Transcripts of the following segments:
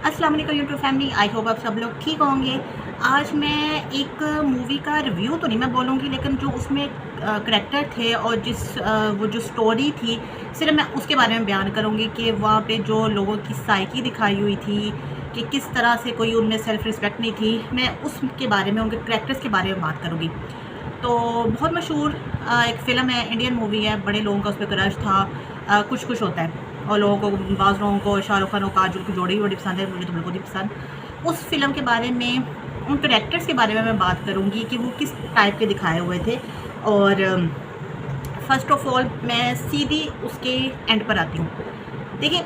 अस्सलाम वालेकुम YouTube family, I hope आप सब लोग ठीक होंगे। आज मैं एक मूवी का रिव्यू तो नहीं मैं बोलूँगी, लेकिन जो उसमें करैक्टर थे और वो जो स्टोरी थी, सिर्फ मैं उसके बारे में बयान करूँगी कि वहाँ पे जो लोगों की साइकी दिखाई हुई थी कि किस तरह से कोई उनमें सेल्फ़ रिस्पेक्ट नहीं थी। मैं उसके बारे में, उनके करैक्टर्स के बारे में बात करूँगी। तो बहुत मशहूर एक फ़िल्म है, इंडियन मूवी है, बड़े लोगों का उस पे क्रश था। कुछ कुछ होता है और बाज़ लोगों को शाहरुख खान और काजोल की जोड़ी बड़ी पसंद है, मुझे तो बिल्कुल नहीं पसंद। उस फ़िल्म के बारे में, उन कैरेक्टर्स के बारे में मैं बात करूँगी कि वो किस टाइप के दिखाए हुए थे। और फ़र्स्ट ऑफ़ ऑल मैं सीधी उसके एंड पर आती हूँ। देखिए,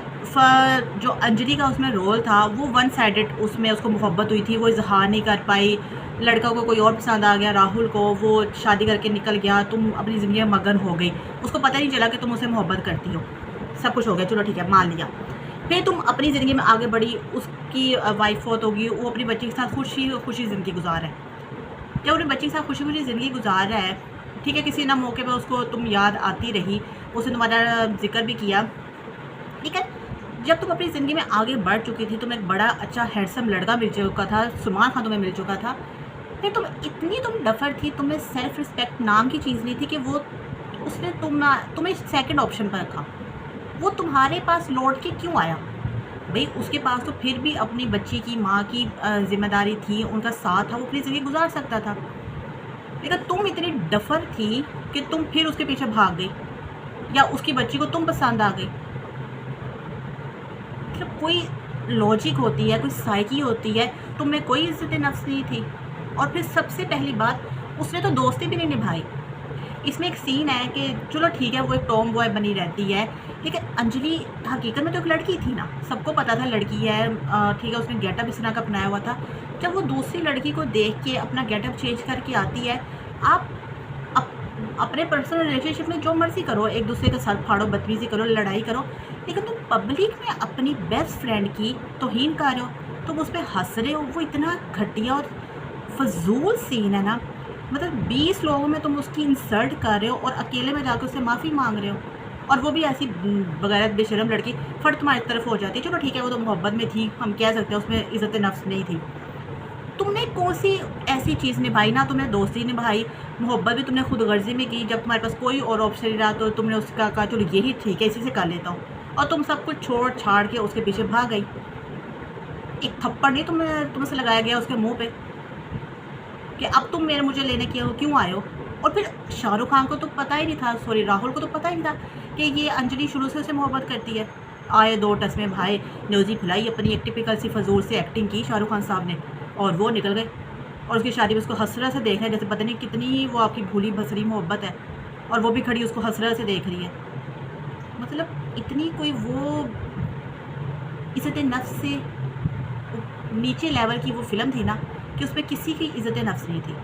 जो अंजलि का उसमें रोल था वो वन साइडेड, उसमें उसको मोहब्बत हुई थी, वो इज़हार नहीं कर पाई। लड़का को कोई और पसंद आ गया, राहुल को, वो शादी करके निकल गया, तुम अपनी ज़िंदगी में मगन हो गई। उसको पता ही नहीं चला कि तुम उससे मोहब्बत करती हो। सब कुछ हो गया, चलो ठीक है, मान लिया। फिर तुम अपनी ज़िंदगी में आगे बढ़ी, उसकी वाइफ फौत होगी, वो अपनी बच्ची के साथ खुशी ज़िंदगी गुजार रहा है। जब अपनी बच्ची के साथ खुशी ज़िंदगी गुजार रहा है, ठीक है, किसी ना मौके पर उसको तुम याद आती रही, उसने तुम्हारा ज़िक्र भी किया, ठीक है। जब तुम अपनी ज़िंदगी में आगे बढ़ चुकी थी, तुम्हें एक बड़ा अच्छा हैंडसम लड़का मिल चुका था, सलमान खान तुम्हें मिल चुका था, फिर तुम डफ़र थी, तुम्हें सेल्फ़ रिस्पेक्ट नाम की चीज़ नहीं थी कि वो उसने तुम्हें सेकंड ऑप्शन पर रखा। वो तुम्हारे पास लौट के क्यों आया? भई उसके पास तो फिर भी अपनी बच्ची की, माँ की ज़िम्मेदारी थी, उनका साथ था, वो अपनी ज़िंदगी गुज़ार सकता था। लेकिन तुम इतनी डफ़र थी कि तुम फिर उसके पीछे भाग गई, या उसकी बच्ची को तुम पसंद आ गई। मतलब कोई लॉजिक होती है, कोई साइकी होती है, तुम में कोई इज़्ज़त-ए-नफ़्स नहीं थी। और फिर सबसे पहली बात, उसने तो दोस्ती भी नहीं निभाई। इसमें एक सीन है कि चलो ठीक है, वो एक टॉम बॉय बनी रहती है, लेकिन अंजलि हकीकत में तो एक लड़की थी ना, सबको पता था लड़की है। ठीक है, उसने गेटअप इस तरह का अपनाया हुआ था। जब वो दूसरी लड़की को देख के अपना गेटअप चेंज करके आती है, आप अपने पर्सनल रिलेशनशिप में जो मर्ज़ी करो, एक दूसरे का सर फाड़ो, बदतमीज़ी करो, लड़ाई करो, लेकिन तुम पब्लिक में अपनी बेस्ट फ्रेंड की तौहीन कर रहे हो, तुम उस पर हँस रहे हो। वो इतना घटिया और फ़ज़ूल सीन है ना। मतलब 20 लोगों में तुम उसकी इंसल्ट कर रहे हो और अकेले में जाकर उससे माफ़ी माँग रहे हो, और वो भी ऐसी बगैरत बेशर्म लड़की फट तुम्हारी तरफ हो जाती है। चलो ठीक है, वो तो मोहब्बत में थी, हम कह सकते हैं उसमें इज़्ज़त-ए-नफ़्स नहीं थी। तुमने कौन-सी ऐसी चीज़ निभाई? ना तुमने दोस्ती निभाई, मोहब्बत भी तुमने खुदगर्ज़ी में की। जब तुम्हारे पास कोई और ऑप्शन नहीं रहा तो तुमने उसका कहा चलो यही ठीक है, इसी से कर लेता हूँ, और तुम सब कुछ छोड़-छाड़ के उसके पीछे भाग गई। एक थप्पड़ नहीं तुमसे लगाया गया उसके मुँह पे कि अब तुम मुझे लेने क्यों आए हो? और फिर शाहरुख खान को तो पता ही नहीं था, सॉरी राहुल को तो पता ही नहीं था कि ये अंजलि शुरू से उससे मोहब्बत करती है। आए 2 टस में भाई, न्यूज़ी फैलाई, अपनी एक टिपिकल सी फ़ज़ूल सी एक्टिंग की शाहरुख खान साहब ने, और वो निकल गए। और उसकी शादी में उसको हसरत से देख रहे हैं, जैसे पता नहीं कितनी वो आपकी भूली भसरी मोहब्बत है, और वो भी खड़ी उसको हसरत से देख रही है। मतलब इतनी कोई वो इज़्ज़त-ए-नफ़्स से नीचे लेवल की वो फ़िल्म थी ना, कि उसमें किसी की इज़्ज़त-ए-नफ़्स नहीं थी।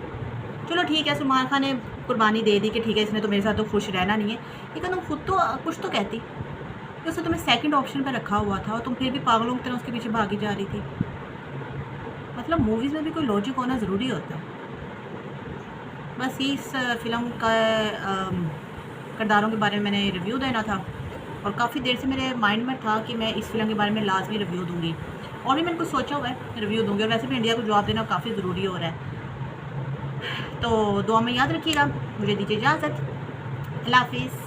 चलो ठीक है, सलमान खान ने कुर्बानी दे दी कि ठीक है, इसने तो मेरे साथ तो खुश रहना नहीं है, लेकिन तुम खुद तो कुछ तो कहती कि उसने तुम्हें सेकंड ऑप्शन पे रखा हुआ था और तुम फिर भी पागलों की तरह उसके पीछे भागी जा रही थी। मतलब मूवीज़ में भी कोई लॉजिक होना ज़रूरी होता है। बस ये इस फ़िल्म का किरदारों के बारे में मैंने रिव्यू देना था, और काफ़ी देर से मेरे माइंड में था कि मैं इस फ़िल्म के बारे में लाज़मी रिव्यू दूँगी, और भी मैंने कुछ सोचा हुआ है रिव्यू दूँगी, और वैसे भी इंडिया को जवाब देना काफ़ी ज़रूरी हो रहा है। तो दुआ में याद रखिएगा। मुझे दीजिए इजाज़त। अल्लाह हाफ़िज़।